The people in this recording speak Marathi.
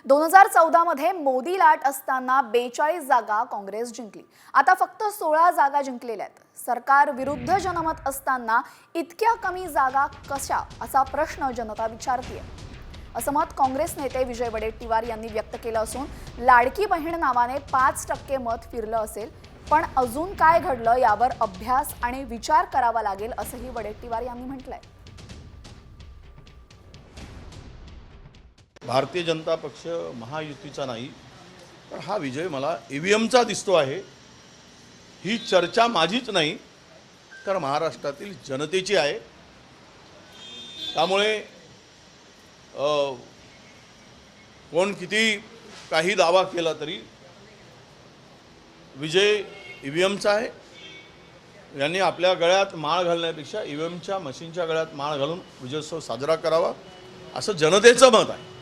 2014 मध्ये मोदी लाट असताना 42 जागा काँग्रेस जिंकली। आता फक्त 16 जागा जिंकलेल्या आहेत। सरकार विरुद्ध जनमत असताना इतक्या कमी जागा कशा असा प्रश्न जनता विचारते। असं मत काँग्रेस नेते विजय वडेट्टीवार यांनी व्यक्त केलं असून लाडकी बहीण नावाने 5% मत फिरलं असेल, पण अजून काय घडलं यावर अभ्यास आणि विचार करावा लागेल असंही वडेट्टीवार यांनी म्हटलंय। भारतीय जनता पक्ष महायुतीचा नाही, तर हा विजय मला ईव्हीएमचा दिसतो आहे। ही चर्चा माझीच नाही, तर महाराष्ट्रातील जनतेची आहे। त्यामुळे कोण किती काही दावा केला तरी विजय ईव्हीएमचा आहे। यांनी आपल्या गळ्यात माळ घालण्यापेक्षा ईव्हीएमच्या मशीनच्या गळ्यात माळ घालून विजयोत्सव साजरा करावा, असं जनतेचं मत आहे।